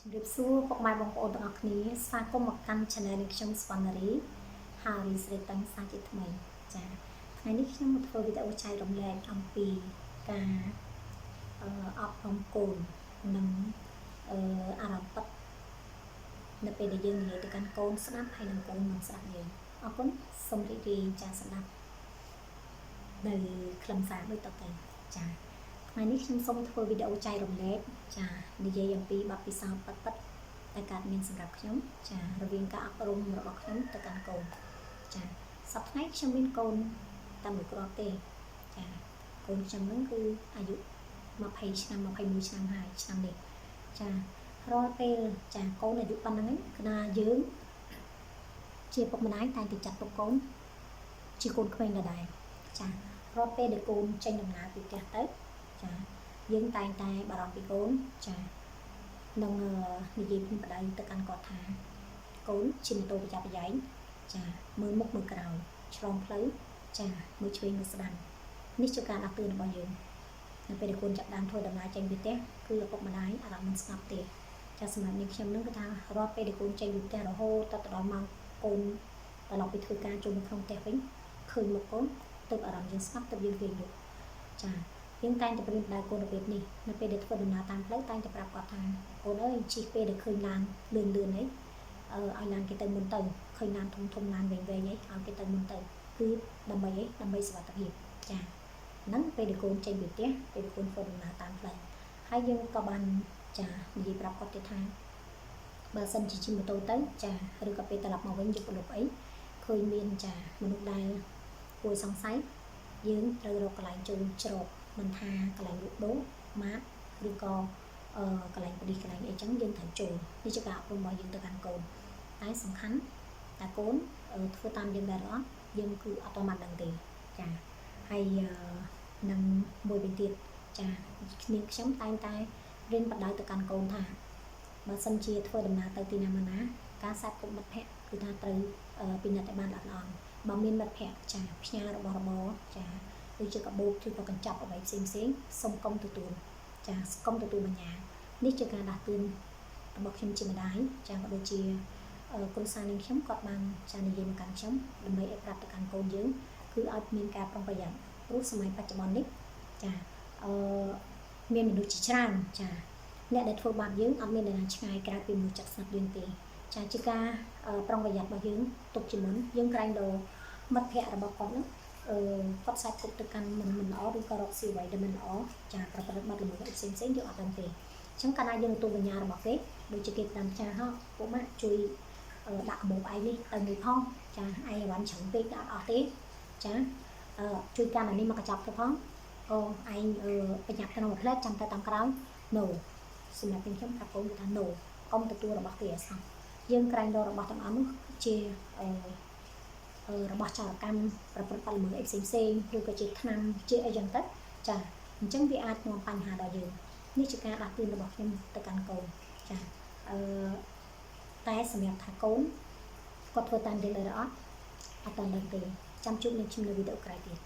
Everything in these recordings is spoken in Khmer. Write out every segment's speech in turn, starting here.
ជំរាបសួរពុកម៉ែបងប្អូនទាំងអស់គ្នាស្វាគមន៍មកកាន់ Channel នៃខ្ញុំស្វណ្ណរីហើយស្រីតាំងសាជាថ្មីចាថ្ងៃនេះខ្ញុំមកធ្វើវីដេអូចែករំលែកអំពីការអប់រំកូននិងអារម្មណ៍ពិតនៅពេលដែលយើងនិយាយទៅកាន់កូនស្ដាប់ហើយនិងកូនមិនស្ដាប់យើងអរគុណសូមរីករាយចាស្ដាប់នៅខ្លឹមសារដូចតទៅចាថ្ងៃនេះខ្ញុំសូមធ្វើវីដេអូចែករំលែកចានិយាយអំពីបទពិសោធន៍ពិតៗតែកើតមានសម្រាប់ខ្ញុំចារវាងការអប់រំរបស់ខ្ញុំទៅកាន់កូនចាសប្តាហ៍ខ្ញុំមានកូនតែមួយគ្រាប់ទេចាកូនខ្ញុំនឹងគឺអាយុ20ឆ្នាំ21ឆ្នាំហើយឆ្នាំនេះចារាល់ពេលចាកូនអាយុប៉ុណ្ណឹងគណៈយើងជាពុកម្ដាយតែទៅចាត់ទុកកូនជាកូនក្មេងដដែលចារាល់ពេលដែលកូនចេញដំណើរពីផ្ទះទៅចាយើងតែងតែបារម្ភពីកូនចានឹងនិយាយពីប្តីទៅកាន់គាត់ថាកូនជិះម៉ូតូប្រចាំប្រយែងចាមើលមុខមើលក្រោយឆ្លងផ្លូវចាមើលឆ្វេងមើលស្ដាំនេះជាការដាស់តឿនរបស់យើងនៅពេលដែលកូនចាប់ដើមធ្វើដំណើរចេញពីផ្ទះគឺឪពុកម្ដាយអារម្មណ៍មិនស្ងប់ទេចាសម្រាប់នេះខ្ញុំនឹងគឺថារាល់ពេលដែលកូនចេញពីផ្ទះរហូតដល់ម៉ោងកូនត្រឡប់ពីធ្វើការចូលនៅក្នុងផ្ទះវិញឃើញមុខកូនទើបអារម្មណ៍យើងស្ងប់ទើបយើងគេងលក់ចាយើងតែងតែប្រៀនប្រដៅកូនរបៀបនេះនៅពេលដែលធ្វើដំណើរតាមផ្លូវតែងតែប្រាប់គាត់ថាកូនអើយជិះពេលដែលឃើញឡានលឿនអីឲ្យឡានគេទៅមុនទៅឃើញឡានធំឡានវែងអីឲ្យគេទៅមុនទៅគឺដើម្បីសុវត្ថិភាពចាហ្នឹងពេលដែលកូនចេញពីផ្ទះពេលដែលកូនធ្វើដំណើរតាមផ្លូវហើយយើងក៏បានចានិយាយប្រាប់គាត់ទៀតថាបើសិនជាជិះម៉ូតូទៅចាឬក៏ពេលត្រឡប់មកវិញយកប្រលប់អីឃើញមានចាមនុស្សដែលគួរសង្ស័យយើងត្រូវរកកន្លែងចូលជ្រកមិនថាកន្លែងលក់ដូរម៉ាតឬក៏កន្លែងប៉ូលីសកន្លែងអីចឹងយើងត្រូវចូលនេះជាការអប់រំរបស់យើងទៅកាន់កូនតែសំខាន់តែកូនធ្វើតាមយើងដែរអត់យើងគឺអត់ទាន់បានដឹងទេចាហើយនឹងមួយវិញទៀតចាគ្នាខ្ញុំតែងតែរៀនបដៅទៅកាន់កូនថាបើសិនជាធ្វើដំណើរទៅទីណាមកណាការសាកគប់មិត្តភ័ក្តិគឺថាត្រូវពិនិត្យឲ្យបានល្អិតល្អន់បើមានមិត្តភ័ក្តិចាផ្ញើរបស់របរចាដូចជាកាបូបឬក៏កញ្ចប់អ្វីផ្សេងសូមកុំទទួលចាកុំទទួលបញ្ញានេះជាការដាស់តឿនរបស់ខ្ញុំជាម្ដាយចាក៏ដូចជាគ្រួសារនាងខ្ញុំគាត់បានចានិយាយមកកាន់ខ្ញុំដើម្បីឲ្យប្រាប់ទៅកាន់កូនយើងគឺឲ្យមានការប្រុងប្រយ័ត្នព្រោះសម័យបច្ចុប្បន្ននេះចាមានមនុស្សជាច្រើនចាអ្នកដែលធ្វើបាបយើងអត់មានអ្នកណាឆ្ងាយក្រៅពីមនុស្សចិត្តស្និទ្ធយើងទេចាជាការប្រុងប្រយ័ត្នរបស់យើងទុកជាមុនយើងក្រែងដល់មិត្តភ័ក្តិរបស់គាត់ហ្នឹងគាត់សាច់គប់ទៅកាន់មិនល្អឬក៏រកស៊ីអ្វីដែលមិនល្អចាប្រព្រឹត្តបទល្មើសផ្សេងយើងអត់ដឹងទេអញ្ចឹងកាលណាយើងទទួលបញ្ញារបស់គេដូចជាគេតាមផ្សារហោះពួកម៉ាក់ជួយដាក់កាបូបឯងនេះទៅមួយផងចាឯងអីវ៉ាន់ច្រើនពេកដាក់អត់ទេចាជួយកាន់អានេះមកកញ្ចប់ទៅផងអូឯងប្រញាប់ក្នុងផ្លែតចាំទៅតាមក្រោយ no សម្រាប់ខ្ញុំប្រាប់កូនថា no កុំទទួលរបស់គេអសោះយើងក្រែងរករបស់ទាំងអស់នោះជារបស់ចោរកម្មប្រព្រឹត្តបទល្មើសអីផ្សេងឬក៏ជាថ្នាំជាអីចឹងទៅចាអញ្ចឹងវាអាចនាំបញ្ហាដល់យើងនេះជាការដាស់តឿនរបស់ខ្ញុំទៅកាន់កូនចាតែសម្រាប់ថាកូនគាត់ធ្វើតាមយើងដែរអត់អត់តាមដឹងទេចាំជួបនឹងខ្ញុំនៅវីដេអូក្រោយទៀត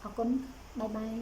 អរគុណបាយបាយ